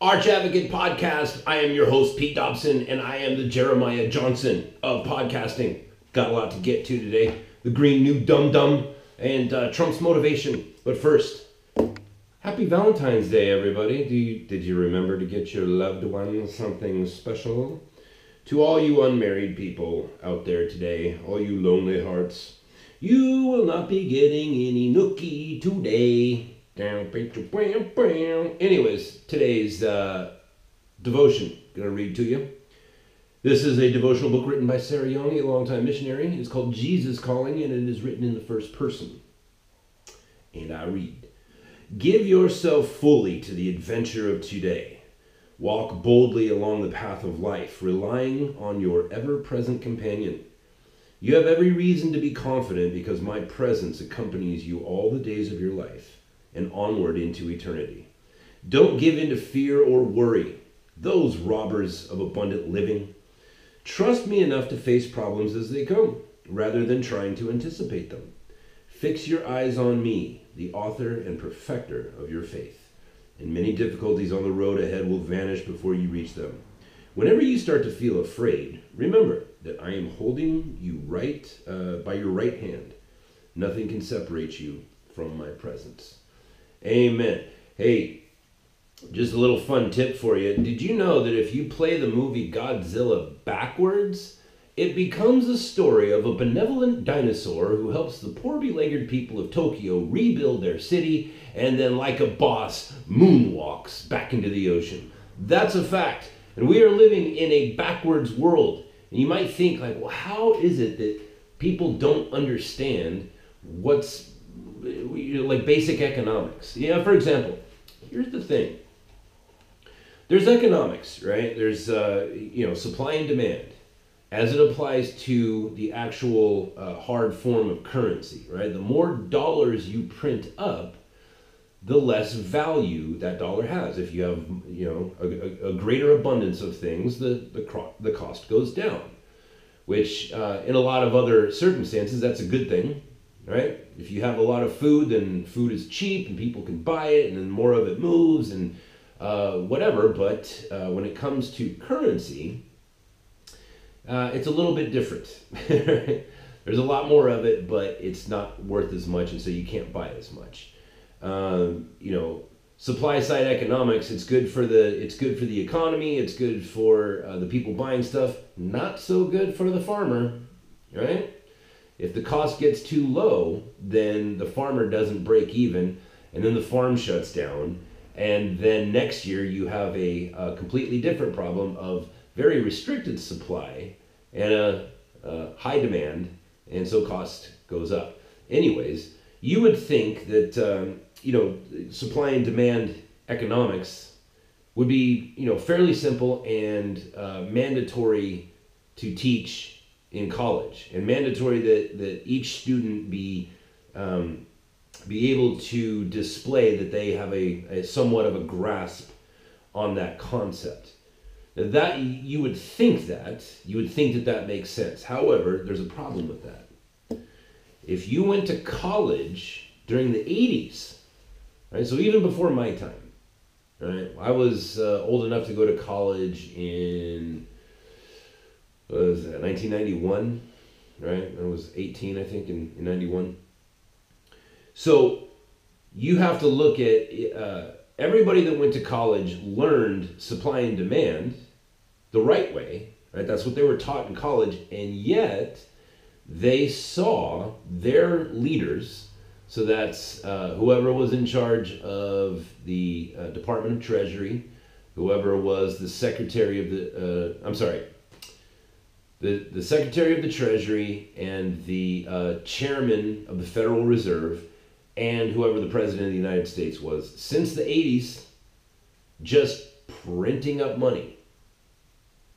Arch Advocate Podcast. I am your host, Pete Dobson, and I am the Jeremiah Johnson of podcasting. Got a lot to get to today. The Green New Dum Dum and Trump's motivation. But first, happy Valentine's Day, everybody. Did you remember to get your loved one something special? To all you unmarried people out there today, all you lonely hearts, you will not be getting any nookie today. Anyways, today's devotion, going to read to you. This is a devotional book written by Sarah Young, a longtime missionary. It's called Jesus Calling, and it is written in the first person. And I read, "Give yourself fully to the adventure of today. Walk boldly along the path of life, relying on your ever-present companion. You have every reason to be confident because my presence accompanies you all the days of your life and onward into eternity. Don't give in to fear or worry, those robbers of abundant living. Trust me enough to face problems as they come, rather than trying to anticipate them. Fix your eyes on me, the author and perfecter of your faith, and many difficulties on the road ahead will vanish before you reach them. Whenever you start to feel afraid, remember that I am holding you right by your right hand. Nothing can separate you from my presence." Amen. Hey, just a little fun tip for you. Did you know that if you play the movie Godzilla backwards, it becomes a story of a benevolent dinosaur who helps the poor beleaguered people of Tokyo rebuild their city and then, like a boss, moonwalks back into the ocean? That's a fact. And we are living in a backwards world. And you might think, like, well, how is it that people don't understand what's like basic economics? Yeah, for example, here's the thing. There's economics, right? There's supply and demand as it applies to the actual hard form of currency, right? The more dollars you print up, the less value that dollar has. If you have a greater abundance of things, the cost goes down, which in a lot of other circumstances that's a good thing. Right? If you have a lot of food, then food is cheap and people can buy it, and then more of it moves and whatever. But when it comes to currency, it's a little bit different. There's a lot more of it, but it's not worth as much, and so you can't buy as much. Supply side economics. It's good for the economy. It's good for the people buying stuff. Not so good for the farmer, right? If the cost gets too low, then the farmer doesn't break even, and then the farm shuts down. And then next year you have a completely different problem of very restricted supply and a high demand, and so cost goes up. Anyways, you would think that supply and demand economics would be fairly simple and mandatory to teach in college, and mandatory that each student be able to display that they have a somewhat of a grasp on that concept. Now that you would think that makes sense. However, there's a problem with that. If you went to college during the 80s, right? So even before my time, right? I was old enough to go to college in, what was that, 1991, right? I was 18, I think, in 91. So you have to look at everybody that went to college learned supply and demand the right way, right? That's what they were taught in college, and yet they saw their leaders, so that's whoever was in charge of the Department of Treasury, whoever was the Secretary of the Secretary of the Treasury, and the Chairman of the Federal Reserve, and whoever the President of the United States was, since the 80s, just printing up money.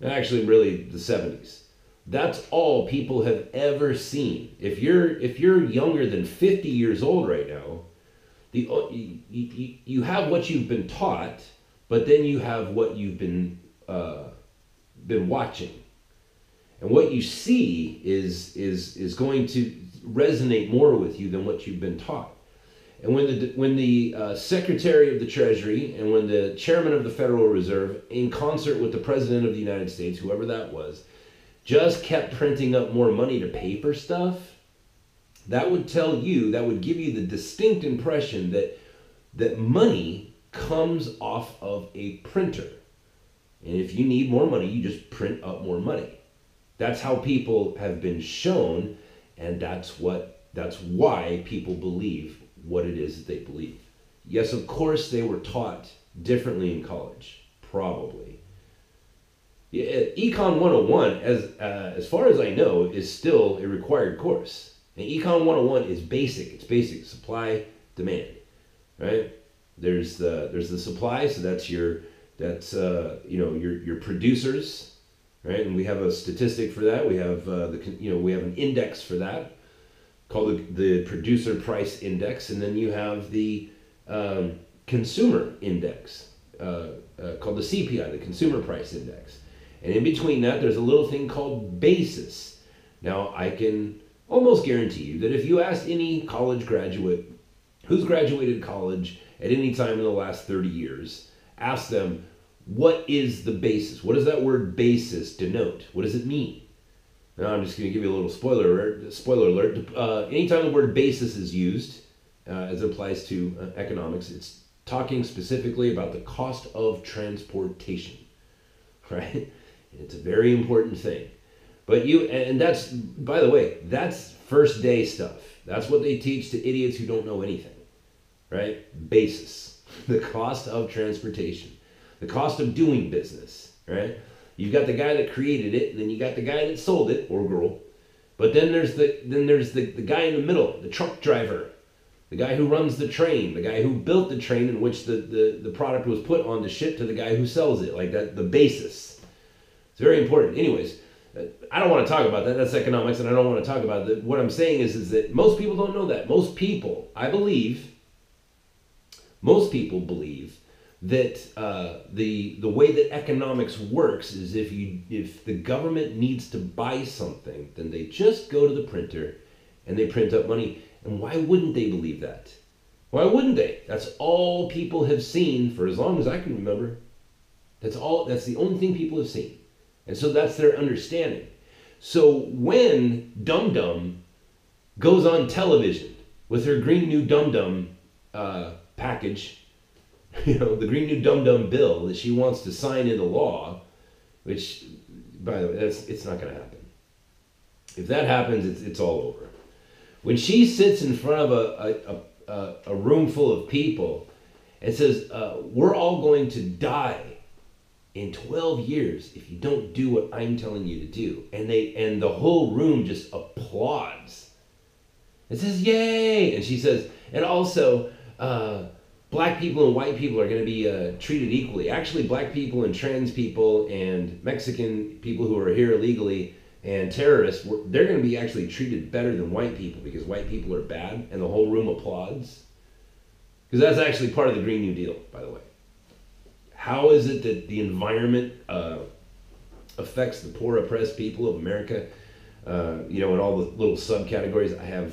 Actually, really, the 70s. That's all people have ever seen. If you're younger than 50 years old right now, you have what you've been taught, but then you have what you've been watching. And what you see is going to resonate more with you than what you've been taught. And when the Secretary of the Treasury and when the Chairman of the Federal Reserve, in concert with the President of the United States, whoever that was, just kept printing up more money to pay for stuff, that would give you the distinct impression that money comes off of a printer. And if you need more money, you just print up more money. That's how people have been shown, and that's why people believe what it is that they believe. Yes, of course, they were taught differently in college, probably. Yeah, Econ 101, as far as I know, is still a required course. And Econ 101 is basic. It's basic supply, demand, right? There's the supply, so that's your producers, right? And we have a statistic for that. We have we have an index for that called the producer price index, and then you have the consumer index called the CPI, the consumer price index. And in between that, there's a little thing called basis. Now, I can almost guarantee you that if you asked any college graduate who's graduated college at any time in the last 30 years, ask them, what is the basis? What does that word basis denote? What does it mean? Now, I'm just going to give you a little spoiler alert. Anytime the word basis is used, as it applies to economics, it's talking specifically about the cost of transportation, right? It's a very important thing. But and that's, by the way, that's first day stuff. That's what they teach to idiots who don't know anything, right? Basis, the cost of transportation, the cost of doing business, right? You've got the guy that created it, and then you got the guy that sold it, or girl. But then there's the guy in the middle, the truck driver, the guy who runs the train, the guy who built the train in which the product was put on to ship to the guy who sells it, like that, the basis. It's very important. Anyways, I don't want to talk about that. That's economics, and I don't want to talk about it. What I'm saying is that most people don't know that. Most people believe that the way that economics works is if the government needs to buy something, then they just go to the printer and they print up money. And why wouldn't they believe that? Why wouldn't they? That's all people have seen for as long as I can remember. That's the only thing people have seen. And so that's their understanding. So when Dum Dum goes on television with her green new Dum Dum package, the green new Dum Dum bill that she wants to sign into law, which, by the way, it's not going to happen. If that happens, it's all over. When she sits in front of a room full of people and says, we're all going to die in 12 years if you don't do what I'm telling you to do, and the whole room just applauds. It says, yay! And she says, and also, black people and white people are going to be treated equally. Actually, black people and trans people and Mexican people who are here illegally and terrorists, they're going to be actually treated better than white people because white people are bad, and the whole room applauds. Because that's actually part of the Green New Deal, by the way. How is it that the environment affects the poor, oppressed people of America? In all the little subcategories, I have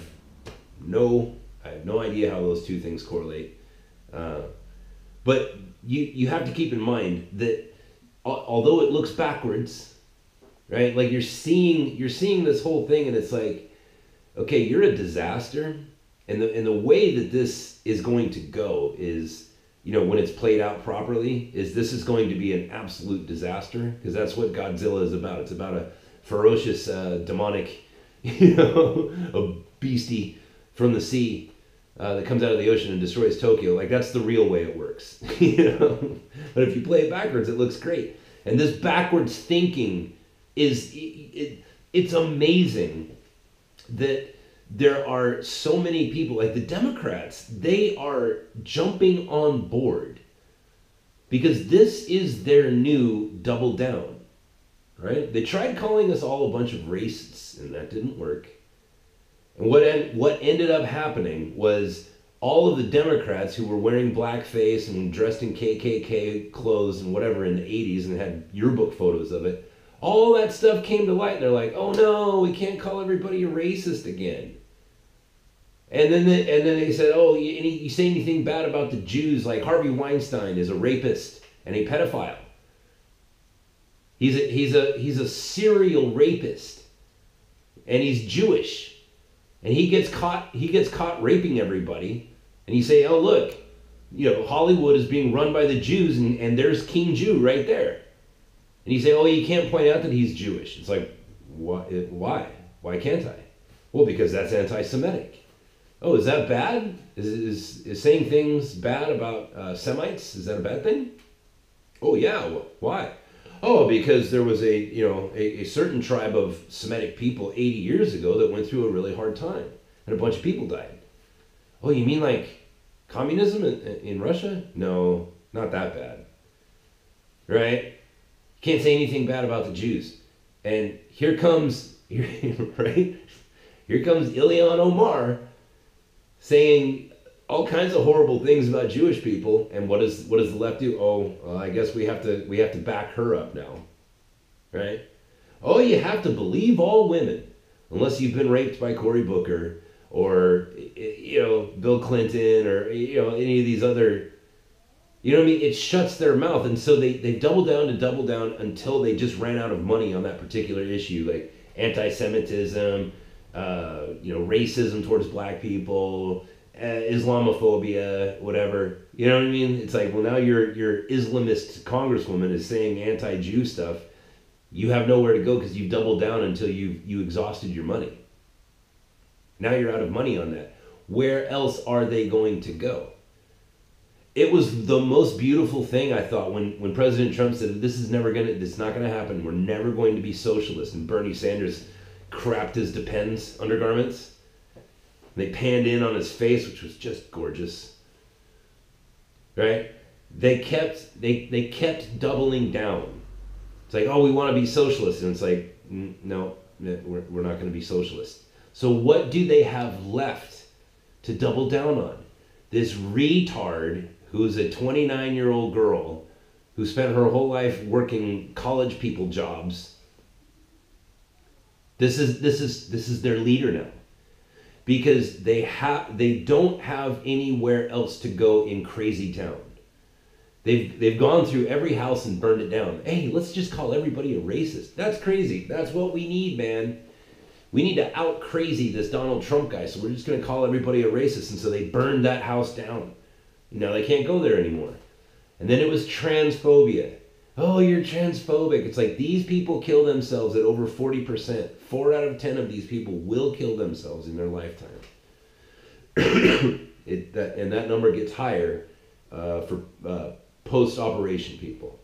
no idea how those two things correlate. But you have to keep in mind that although it looks backwards, right? Like you're seeing this whole thing, and it's like, okay, you're a disaster, and the way that this is going to go is, when it's played out properly, this is going to be an absolute disaster, because that's what Godzilla is about. It's about a ferocious, demonic, a beastie from the sea that comes out of the ocean and destroys Tokyo. Like, that's the real way it works, But if you play it backwards, it looks great. And this backwards thinking it's amazing that there are so many people, like the Democrats, they are jumping on board because this is their new double down, right? They tried calling us all a bunch of racists, and that didn't work. And what ended up happening was all of the Democrats who were wearing blackface and dressed in KKK clothes and whatever in the 80s and had yearbook photos of it, all that stuff came to light. They're like, oh no, we can't call everybody a racist again. And then they said, oh, you say anything bad about the Jews, like Harvey Weinstein is a rapist and a pedophile. He's a serial rapist, and he's Jewish, and he gets caught raping everybody, and you say, oh look, Hollywood is being run by the Jews, and there's King Jew right there, and you say, oh, you can't point out that he's Jewish. It's like, what? Why can't I? Well, because that's anti-Semitic. Oh, is that bad? Is saying things bad about Semites, is that a bad thing? Oh yeah, well, why? Oh, because there was a certain tribe of Semitic people 80 years ago that went through a really hard time, and a bunch of people died. Oh, you mean like communism in Russia? No, not that bad. Right? You can't say anything bad about the Jews. And here comes Ilhan Omar saying all kinds of horrible things about Jewish people, and what does the left do? Oh, I guess we have to back her up now, right? Oh, you have to believe all women, unless you've been raped by Cory Booker or Bill Clinton or any of these other, what I mean? It shuts their mouth, and so they double down until they just ran out of money on that particular issue, like anti-Semitism, racism towards black people. Islamophobia, whatever. You know what I mean? It's like, well, now your Islamist congresswoman is saying anti-Jew stuff. You have nowhere to go because you doubled down until you exhausted your money. Now you're out of money on that. Where else are they going to go? It was the most beautiful thing, I thought, when President Trump said, this is not gonna happen. We're never going to be socialist. And Bernie Sanders crapped his Depends undergarments. They panned in on his face, which was just gorgeous, right? They kept doubling down. It's like, oh, we want to be socialists, and it's like, no, we're not going to be socialist. So what do they have left to double down on? This retard who's a 29-year-old girl who spent her whole life working college people jobs. This is their leader now. Because they don't have anywhere else to go in crazy town. They've gone through every house and burned it down. Hey, let's just call everybody a racist. That's crazy. That's what we need, man. We need to out crazy this Donald Trump guy, so we're just going to call everybody a racist. And so they burned that house down. Now they can't go there anymore. And then it was transphobia. Oh, you're transphobic. It's like these people kill themselves at over 40%. 4 out of 10 of these people will kill themselves in their lifetime. And that number gets higher for post-operation people.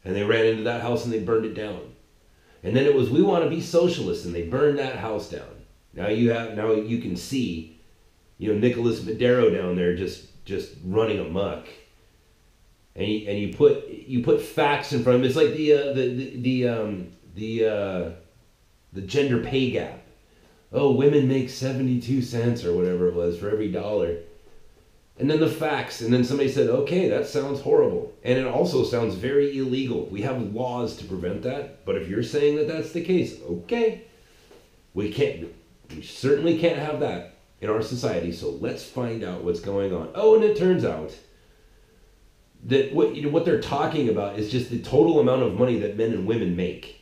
And they ran into that house and they burned it down. And then it was, we want to be socialists, and they burned that house down. Now you can see, Nicolas Maduro down there just running amok. And you put facts in front of him. It's like the gender pay gap. Oh, women make 72 cents or whatever it was for every dollar. And then the facts. And then somebody said, okay, that sounds horrible. And it also sounds very illegal. We have laws to prevent that. But if you're saying that that's the case, okay. We certainly can't have that in our society. So let's find out what's going on. Oh, and it turns out that what they're talking about is just the total amount of money that men and women make,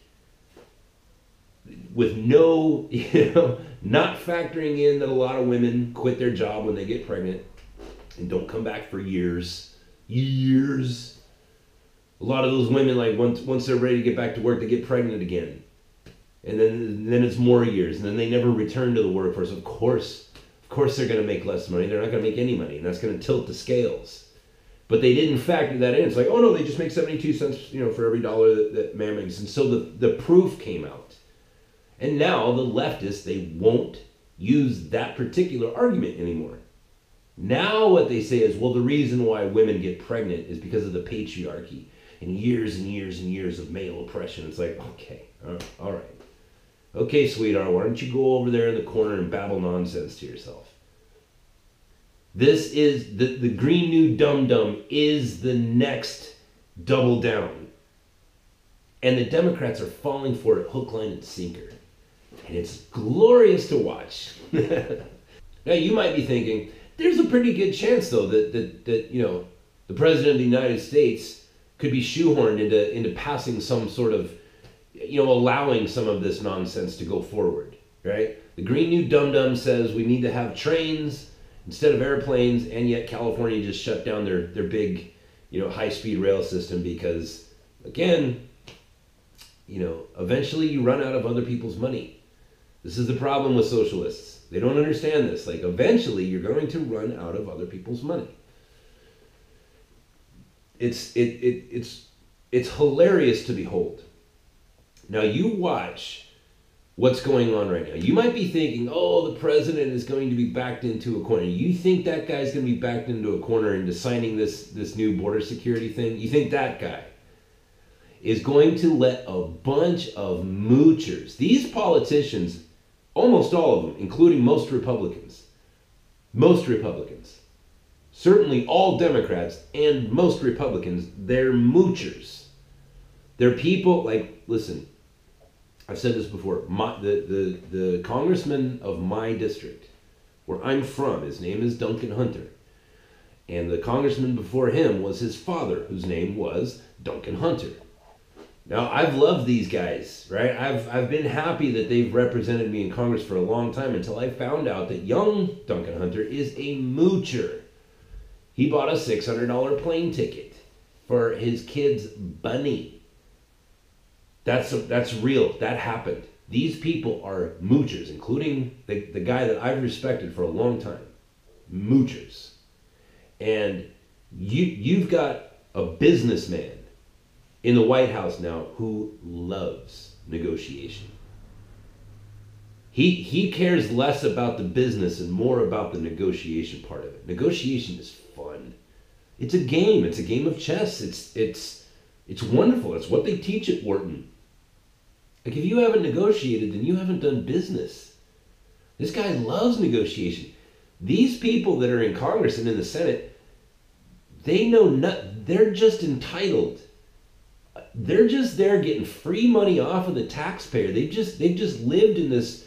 with no, not factoring in that a lot of women quit their job when they get pregnant and don't come back for years. A lot of those women, like once they're ready to get back to work, they get pregnant again, and then it's more years, and then they never return to the workforce. Of course they're going to make less money. They're not going to make any money, and that's going to tilt the scales. But they didn't factor that in. It's like, oh no, they just make 72 cents, for every dollar that man makes. And so the proof came out. And now the leftists, they won't use that particular argument anymore. Now what they say is, well, the reason why women get pregnant is because of the patriarchy and years and years and years of male oppression. It's like, okay, all right. Okay, sweetheart, why don't you go over there in the corner and babble nonsense to yourself? This is, the Green New Dum-Dum is the next double down. And the Democrats are falling for it hook, line, and sinker. And it's glorious to watch. Now you might be thinking, there's a pretty good chance though that you know, the President of the United States could be shoehorned into passing some sort of, you know, allowing some of this nonsense to go forward, right? The Green New Dum-Dum says we need to have trains instead of airplanes, and yet California just shut down their big, you know, high-speed rail system because, again, you know, eventually you run out of other people's money. This is the problem with socialists. They don't understand this. Like, eventually you're going to run out of other people's money. It's hilarious to behold. Now you watch what's going on right now. You might be thinking, oh, the president is going to be backed into a corner. You think that guy's going to be backed into a corner into signing this new border security thing? You think that guy is going to let a bunch of moochers, these politicians, almost all of them, including most Republicans, certainly all Democrats and most Republicans, they're moochers. They're people like, listen, I've said this before, the congressman of my district, where I'm from, his name is Duncan Hunter. And the congressman before him was his father, whose name was Duncan Hunter. Now, I've loved these guys, right? I've been happy that they've represented me in Congress for a long time until I found out that young Duncan Hunter is a moocher. He bought a $600 plane ticket for his kid's bunny. That's real. That happened. These people are moochers, including the guy that I've respected for a long time. Moochers. And you've got a businessman in the White House now who loves negotiation. He cares less about the business and more about the negotiation part of it. Negotiation is fun. It's a game. It's a game of chess. It's wonderful. It's what they teach at Wharton. Like, if you haven't negotiated, then you haven't done business. This guy loves negotiation. These people that are in Congress and in the Senate, they know they're just entitled. They're just there getting free money off of the taxpayer. They've just lived in this,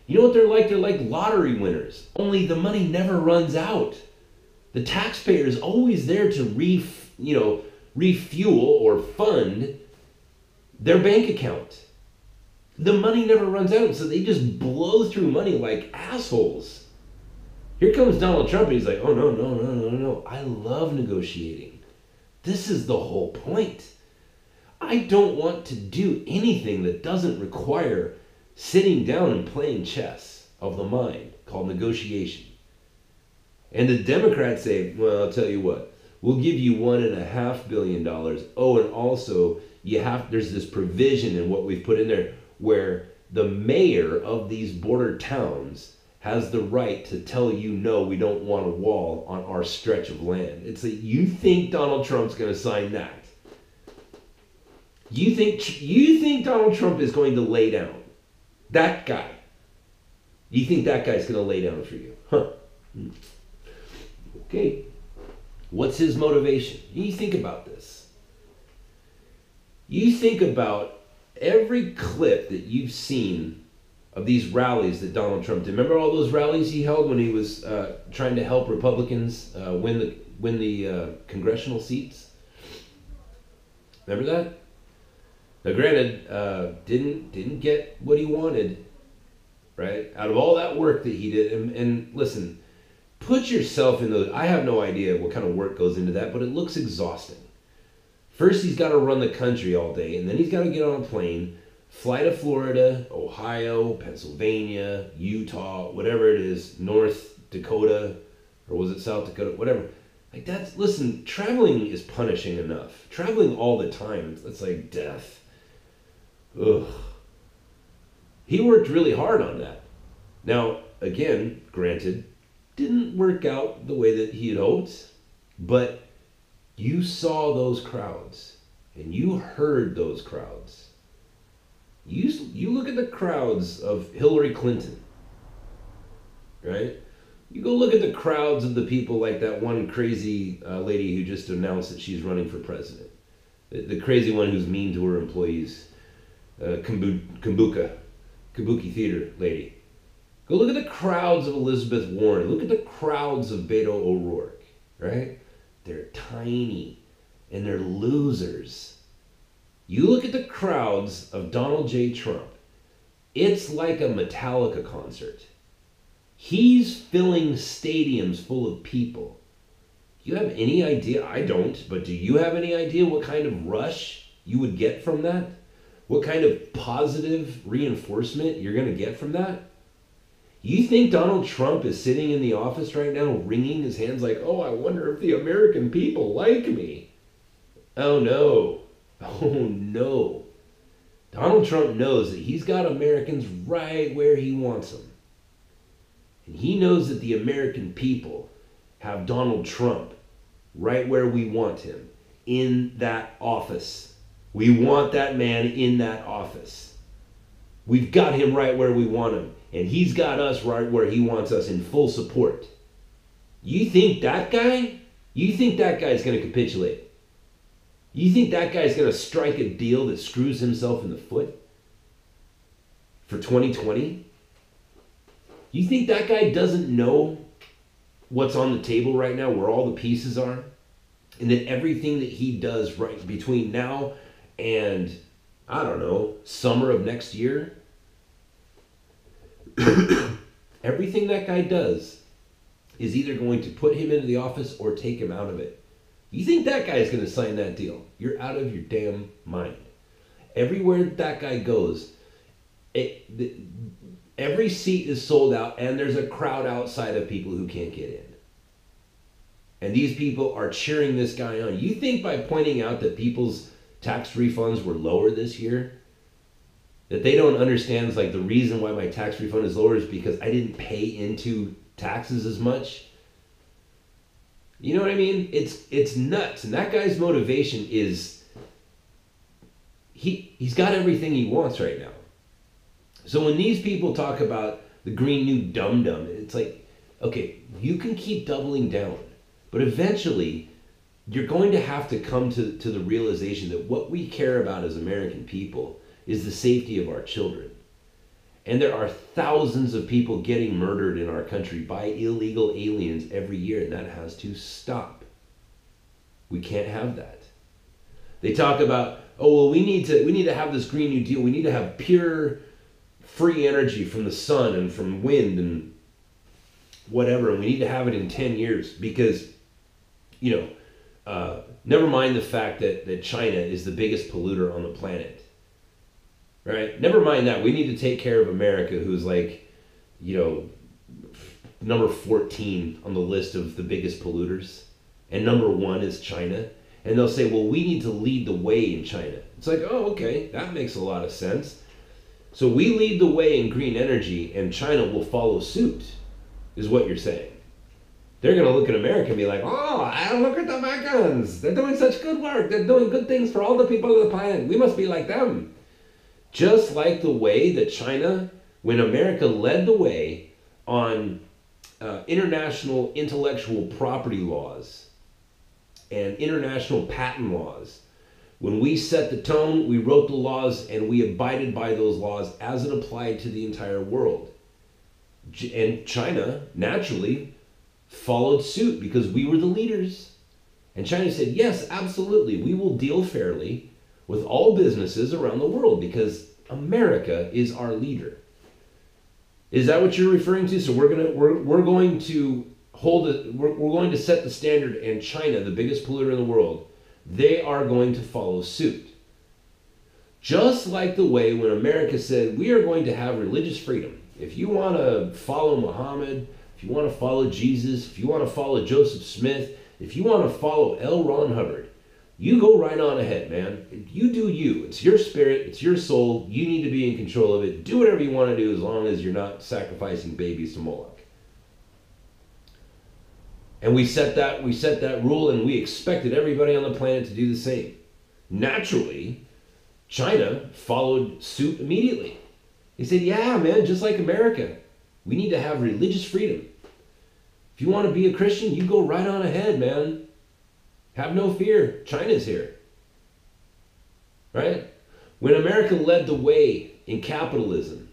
you know what they're like? They're like lottery winners. Only the money never runs out. The taxpayer is always there to refuel or fund their bank account. The money never runs out, so they just blow through money like assholes. Here comes Donald Trump, and he's like, oh, no. I love negotiating. This is the whole point. I don't want to do anything that doesn't require sitting down and playing chess of the mind called negotiation. And the Democrats say, well, I'll tell you what, we'll give you $1.5 billion. Oh, and also there's this provision in what we've put in there where the mayor of these border towns has the right to tell you, no, we don't want a wall on our stretch of land. It's like, you think Donald Trump's going to sign that? You think Donald Trump is going to lay down? That guy. You think that guy's going to lay down for you? Huh. Okay. What's his motivation? You think about this. You think about every clip that you've seen of these rallies that Donald Trump did. Remember all those rallies he held when he was trying to help Republicans win the congressional seats? Remember that? Now, granted, didn't get what he wanted, right? Out of all that work that he did, and listen, put yourself in those. I have no idea what kind of work goes into that, but it looks exhausting. First, he's got to run the country all day, and then he's got to get on a plane, fly to Florida, Ohio, Pennsylvania, Utah, whatever it is, North Dakota, or was it South Dakota, whatever. Like, listen, traveling is punishing enough. Traveling all the time, it's like death. Ugh. He worked really hard on that. Now, again, granted, didn't work out the way that he had hoped, but you saw those crowds, and you heard those crowds. You look at the crowds of Hillary Clinton, right? You go look at the crowds of the people like that one crazy lady who just announced that she's running for president. The crazy one who's mean to her employees, Kumbuka. Kabuki Theater lady. Go look at the crowds of Elizabeth Warren. Look at the crowds of Beto O'Rourke, right? They're tiny and they're losers. You look at the crowds of Donald J. Trump. It's like a Metallica concert. He's filling stadiums full of people. You have any idea? I don't, but do you have any idea what kind of rush you would get from that? What kind of positive reinforcement you're going to get from that? You think Donald Trump is sitting in the office right now wringing his hands like, oh, I wonder if the American people like me? Oh, no. Oh, no. Donald Trump knows that he's got Americans right where he wants them. And he knows that the American people have Donald Trump right where we want him, in that office. We want that man in that office. We've got him right where we want him, and he's got us right where he wants us in full support. You think that guy's going to capitulate? You think that guy's going to strike a deal that screws himself in the foot for 2020? You think that guy doesn't know what's on the table right now, where all the pieces are? And that everything that he does right between now and, I don't know, summer of next year, everything that guy does is either going to put him into the office or take him out of it. You think that guy is going to sign that deal? You're out of your damn mind. Everywhere that guy goes, every seat is sold out, and there's a crowd outside of people who can't get in. And these people are cheering this guy on. You think by pointing out that people's tax refunds were lower this year, that they don't understand it's like the reason why my tax refund is lower is because I didn't pay into taxes as much? You know what I mean? It's nuts. And that guy's motivation is he's got everything he wants right now. So when these people talk about the Green New Dum-Dum, it's like, okay, you can keep doubling down, but eventually you're going to have to come to the realization that what we care about as American people is the safety of our children. And there are thousands of people getting murdered in our country by illegal aliens every year, and that has to stop. We can't have that. They talk about, oh, well, we need to have this Green New Deal. We need to have pure, free energy from the sun and from wind and whatever, and we need to have it in 10 years because, never mind the fact that China is the biggest polluter on the planet. Right? Never mind that. We need to take care of America, who's like, number 14 on the list of the biggest polluters. And number 1 is China. And they'll say, well, we need to lead the way in China. It's like, oh, okay, that makes a lot of sense. So we lead the way in green energy, and China will follow suit, is what you're saying. They're going to look at America and be like, oh, look at the Americans. They're doing such good work. They're doing good things for all the people of the planet. We must be like them. Just like the way that China, when America led the way on international intellectual property laws and international patent laws, when we set the tone, we wrote the laws, and we abided by those laws as it applied to the entire world. And China, naturally, followed suit because we were the leaders. And China said, yes, absolutely, we will deal fairly with all businesses around the world because America is our leader. Is that what you're referring to? So we're going to hold it. We're going to set the standard, and China, the biggest polluter in the world, they are going to follow suit. Just like the way when America said we are going to have religious freedom. If you want to follow Muhammad, if you want to follow Jesus, if you want to follow Joseph Smith, if you want to follow L. Ron Hubbard, you go right on ahead, man. You do you. It's your spirit. It's your soul. You need to be in control of it. Do whatever you want to do as long as you're not sacrificing babies to Moloch. And we set that rule, and we expected everybody on the planet to do the same. Naturally, China followed suit immediately. They said, yeah, man, just like America, we need to have religious freedom. If you want to be a Christian, you go right on ahead, man. Have no fear. China's here. Right? When America led the way in capitalism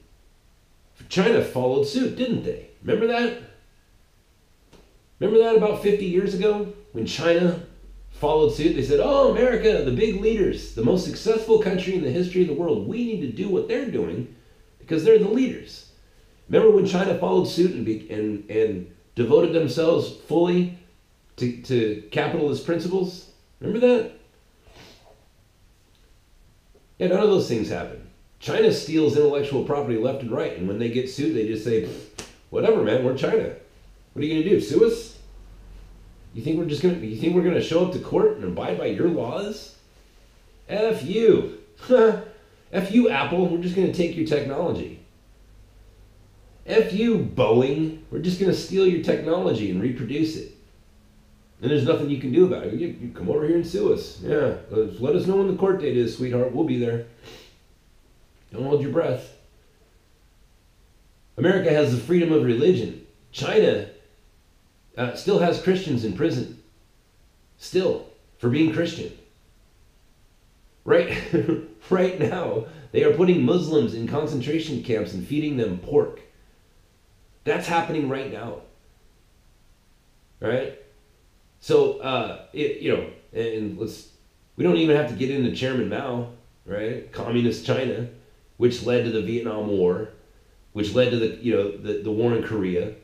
China followed suit, didn't they? Remember that? Remember that about 50 years ago when China followed suit? They said, oh, America, the big leaders, the most successful country in the history of the world. We need to do what they're doing because they're the leaders. Remember when China followed suit and devoted themselves fully to capitalist principles? Remember that? Yeah, none of those things happen. China steals intellectual property left and right, and when they get sued, they just say, whatever, man, we're China. What are you gonna do? Sue us? You think we're gonna show up to court and abide by your laws? F you. F you, Apple, we're just gonna take your technology. F you, Boeing, we're just gonna steal your technology and reproduce it. And there's nothing you can do about it. You come over here and sue us. Yeah, let us know when the court date is, sweetheart. We'll be there. Don't hold your breath. America has the freedom of religion. China still has Christians in prison. Still, for being Christian. Right, right now, they are putting Muslims in concentration camps and feeding them pork. That's happening right now. Right? So, and we don't even have to get into Chairman Mao, right? Communist China, which led to the Vietnam War, which led to the war in Korea,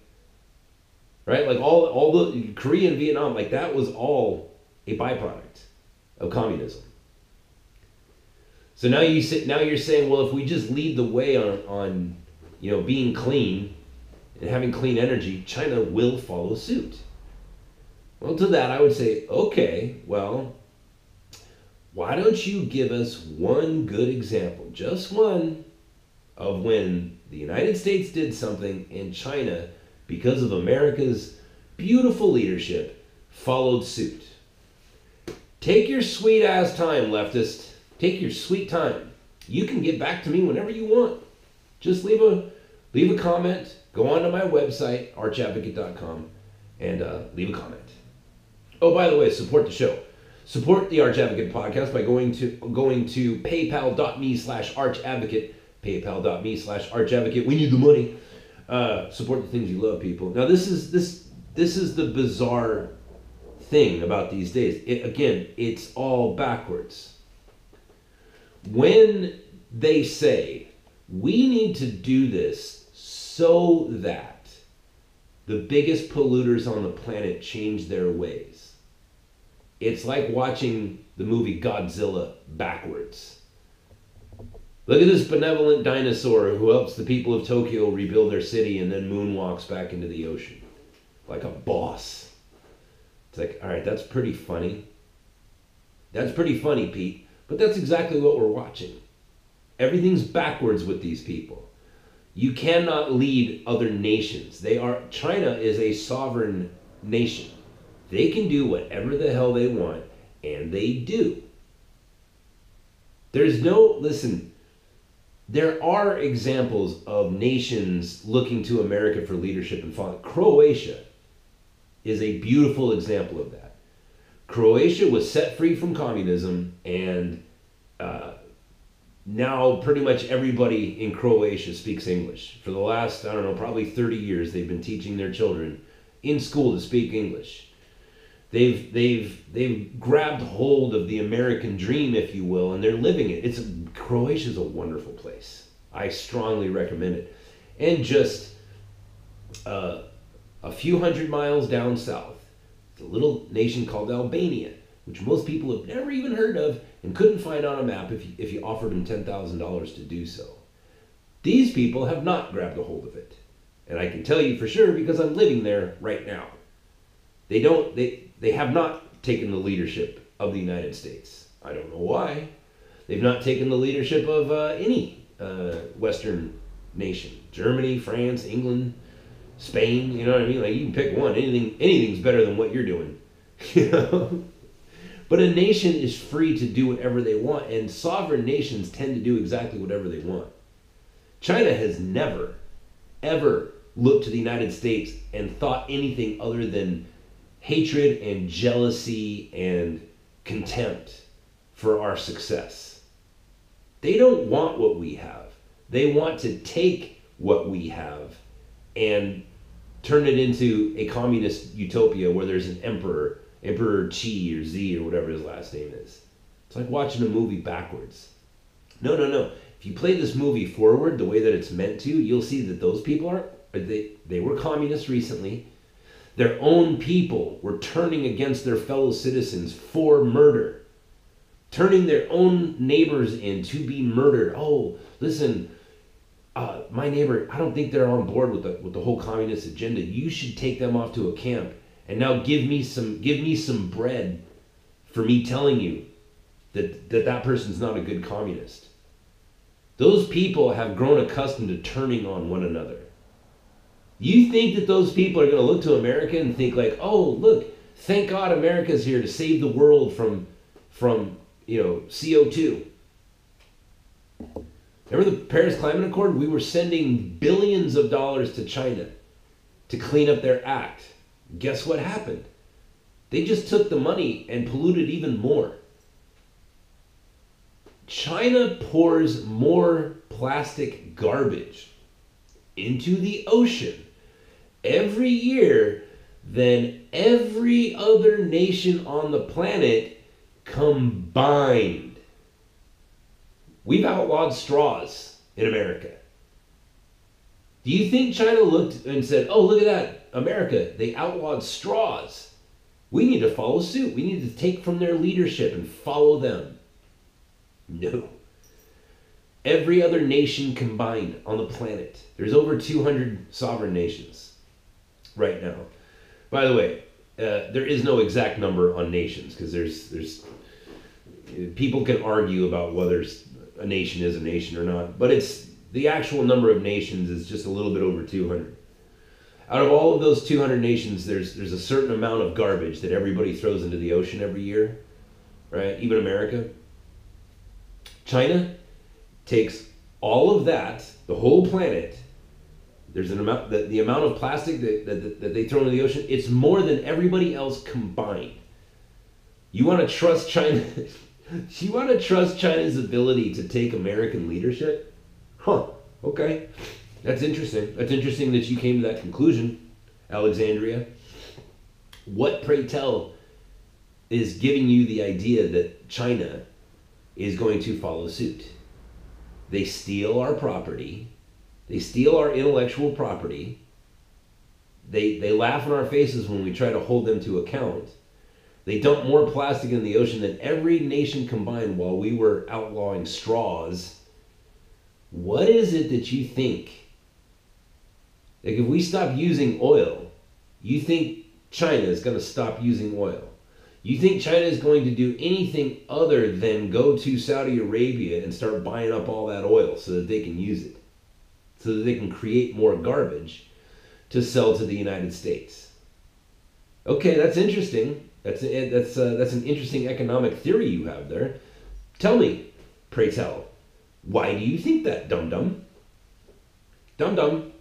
right? Like all the Korea and Vietnam, like that was all a byproduct of communism. So now you're saying, well, if we just lead the way on being clean and having clean energy, China will follow suit. Well, to that I would say, okay, well, why don't you give us one good example, just one, of when the United States did something and China, because of America's beautiful leadership, followed suit. Take your sweet ass time, leftist. Take your sweet time. You can get back to me whenever you want. Just leave a comment, go onto my website, archadvocate.com, and leave a comment. Oh, by the way, support the show. Support the Arch Advocate podcast by going to paypal.me/archadvocate, paypal.me/archadvocate. We need the money. Support the things you love, people. Now, this is the bizarre thing about these days. It's all backwards. When they say, we need to do this so that the biggest polluters on the planet change their ways, it's like watching the movie Godzilla backwards. Look at this benevolent dinosaur who helps the people of Tokyo rebuild their city and then moonwalks back into the ocean like a boss. It's like, all right, that's pretty funny. That's pretty funny, Pete. But that's exactly what we're watching. Everything's backwards with these people. You cannot lead other nations. China is a sovereign nation. They can do whatever the hell they want, and they do. There are examples of nations looking to America for leadership and following. Croatia is a beautiful example of that. Croatia was set free from communism, and now pretty much everybody in Croatia speaks English. For the last, probably 30 years, they've been teaching their children in school to speak English. They've grabbed hold of the American dream, if you will, and they're living it. Croatia's a wonderful place. I strongly recommend it. And just a few hundred miles down south, it's a little nation called Albania, which most people have never even heard of and couldn't find on a map if you offered them $10,000 to do so. These people have not grabbed a hold of it. And I can tell you for sure because I'm living there right now. They have not taken the leadership of the United States. I don't know why. They've not taken the leadership of any Western nation. Germany, France, England, Spain, you know what I mean? Like, you can pick one. Anything's better than what you're doing. You know? But a nation is free to do whatever they want, and sovereign nations tend to do exactly whatever they want. China has never, ever looked to the United States and thought anything other than hatred and jealousy and contempt for our success. They don't want what we have. They want to take what we have and turn it into a communist utopia where there's an emperor, Emperor Xi or Z or whatever his last name is. It's like watching a movie backwards. No. If you play this movie forward the way that it's meant to, you'll see that those people they were communists recently. Their own people were turning against their fellow citizens for murder. Turning their own neighbors in to be murdered. Oh, listen, my neighbor, I don't think they're on board with the whole communist agenda. You should take them off to a camp and now give me some bread for me telling you that person's not a good communist. Those people have grown accustomed to turning on one another. You think that those people are going to look to America and think like, oh, look, thank God America's here to save the world from CO2. Remember the Paris Climate Accord? We were sending billions of dollars to China to clean up their act. Guess what happened? They just took the money and polluted even more. China pours more plastic garbage into the ocean every year than every other nation on the planet combined. We've outlawed straws in America. Do you think China looked and said, oh, look at that, America, they outlawed straws. We need to follow suit. We need to take from their leadership and follow them. No. Every other nation combined on the planet. There's over 200 sovereign nations right now. By the way, there is no exact number on nations because there's people can argue about whether a nation is a nation or not, but it's the actual number of nations is just a little bit over 200. Out of all of those 200 nations, there's a certain amount of garbage that everybody throws into the ocean every year, right? Even America. China takes all of that, the whole planet. There's an amount, the amount of plastic that they throw into the ocean, it's more than everybody else combined. You want to trust China? You want to trust China's ability to take American leadership? Huh, okay. That's interesting. That's interesting that you came to that conclusion, Alexandria. What, pray tell, is giving you the idea that China is going to follow suit? They steal our property. They steal our intellectual property. They laugh in our faces when we try to hold them to account. They dump more plastic in the ocean than every nation combined while we were outlawing straws. What is it that you think? Like if we stop using oil, you think China is going to stop using oil? You think China is going to do anything other than go to Saudi Arabia and start buying up all that oil so that they can use it? So that they can create more garbage to sell to the United States? Okay, that's interesting. That's an interesting economic theory you have there. Tell me, pray tell, why do you think that, dum-dum? Dum-dum.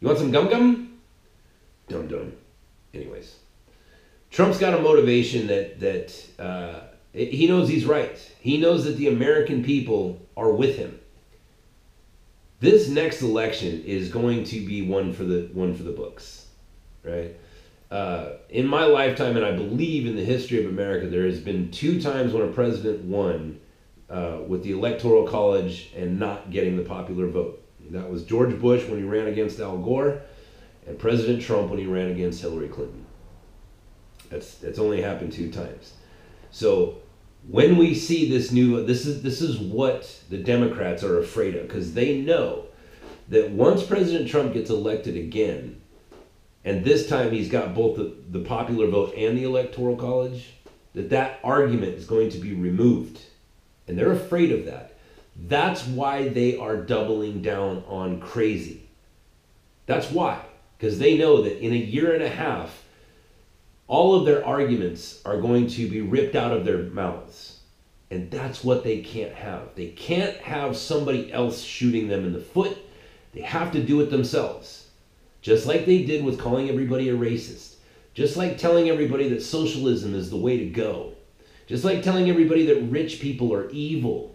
You want some gum-gum? Dum-dum. Anyways. Trump's got a motivation that he knows he's right. He knows that the American people are with him. This next election is going to be one for the books, right? In my lifetime, and I believe in the history of America, there has been 2 times when a president won with the Electoral College and not getting the popular vote. That was George Bush when he ran against Al Gore, and President Trump when he ran against Hillary Clinton. That's only happened 2 times. So when we see this is what the Democrats are afraid of, because they know that once President Trump gets elected again, and this time he's got both the popular vote and the Electoral College, that argument is going to be removed. And they're afraid of that. That's why they are doubling down on crazy. That's why. Because they know that in a year and a half, all of their arguments are going to be ripped out of their mouths. And that's what they can't have. They can't have somebody else shooting them in the foot. They have to do it themselves. Just like they did with calling everybody a racist. Just like telling everybody that socialism is the way to go. Just like telling everybody that rich people are evil.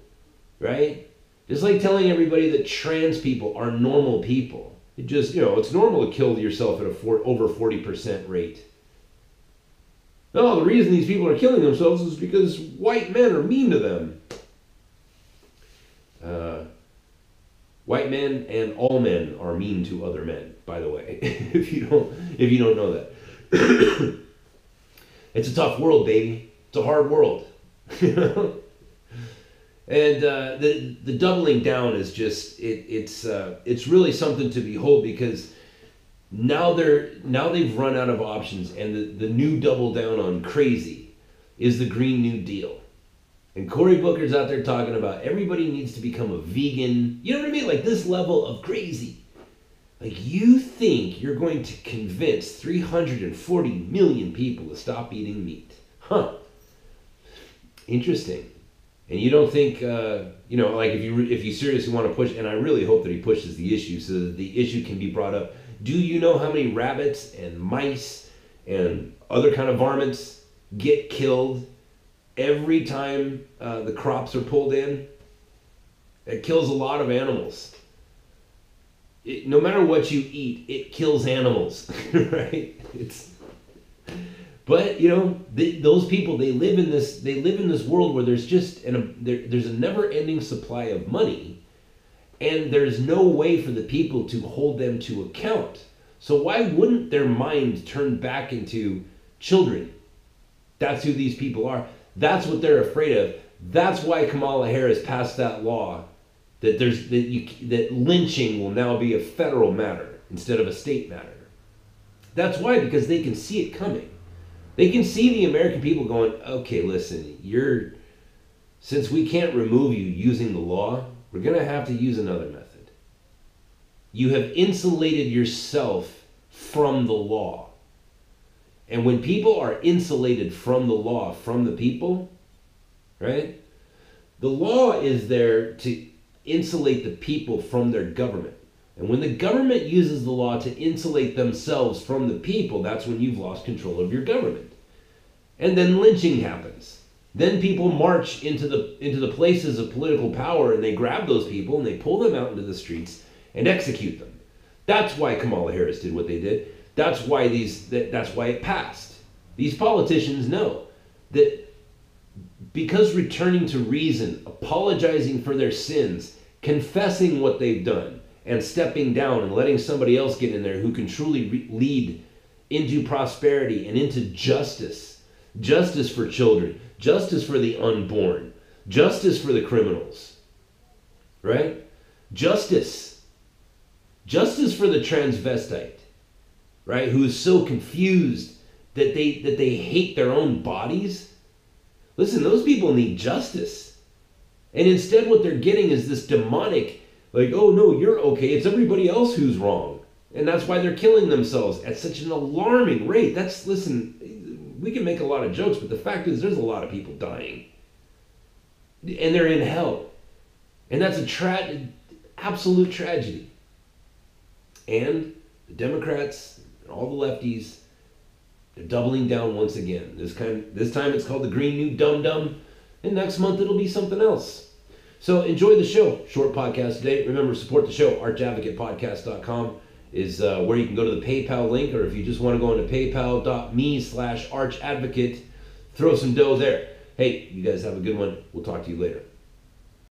Right? It's like telling everybody that trans people are normal people. It just, it's normal to kill yourself at over 40% rate. No, the reason these people are killing themselves is because white men are mean to them. White men and all men are mean to other men, by the way, if you don't know that. It's a tough world, baby. It's a hard world. And the doubling down is just it's really something to behold, because now they've run out of options, and the new double down on crazy is the Green New Deal. And Cory Booker's out there talking about everybody needs to become a vegan. You know what I mean? Like this level of crazy. Like, you think you're going to convince 340 million people to stop eating meat? Huh. Interesting. And you don't think, like if you seriously want to push, and I really hope that he pushes the issue so that the issue can be brought up. Do you know how many rabbits and mice and other kind of varmints get killed every time the crops are pulled in? It kills a lot of animals. No matter what you eat, it kills animals, right? But those people, they live in this world where there's just there's a never-ending supply of money, and there's no way for the people to hold them to account. So why wouldn't their mind turn back into children? That's who these people are. That's what they're afraid of. That's why Kamala Harris passed that law that lynching will now be a federal matter instead of a state matter. That's why, because they can see it coming. They can see the American people going, okay, listen, since we can't remove you using the law, we're going to have to use another method. You have insulated yourself from the law. And when people are insulated from the law, from the people, right? The law is there to insulate the people from their government. And when the government uses the law to insulate themselves from the people, that's when you've lost control of your government. And then lynching happens. Then people march into the places of political power, and they grab those people and they pull them out into the streets and execute them. That's why Kamala Harris did what they did. That's why that's why it passed. These politicians know that because returning to reason, apologizing for their sins, confessing what they've done, and stepping down and letting somebody else get in there who can truly lead into prosperity and into justice. Justice for children, justice for the unborn, justice for the criminals, right? Justice for the transvestite, right? Who is so confused that they hate their own bodies. Listen, those people need justice. And instead what they're getting is this demonic, like, oh no, you're okay, it's everybody else who's wrong. And that's why they're killing themselves at such an alarming rate. Listen, we can make a lot of jokes, but the fact is there's a lot of people dying. And they're in hell. And that's absolute tragedy. And the Democrats and all the lefties, they're doubling down once again. This time it's called the Green New Dum-Dum, and next month it'll be something else. So enjoy the show. Short podcast today. Remember, support the show. ArchAdvocatePodcast.com is where you can go to the PayPal link, or if you just want to go into paypal.me/archadvocate, throw some dough there. Hey, you guys have a good one. We'll talk to you later.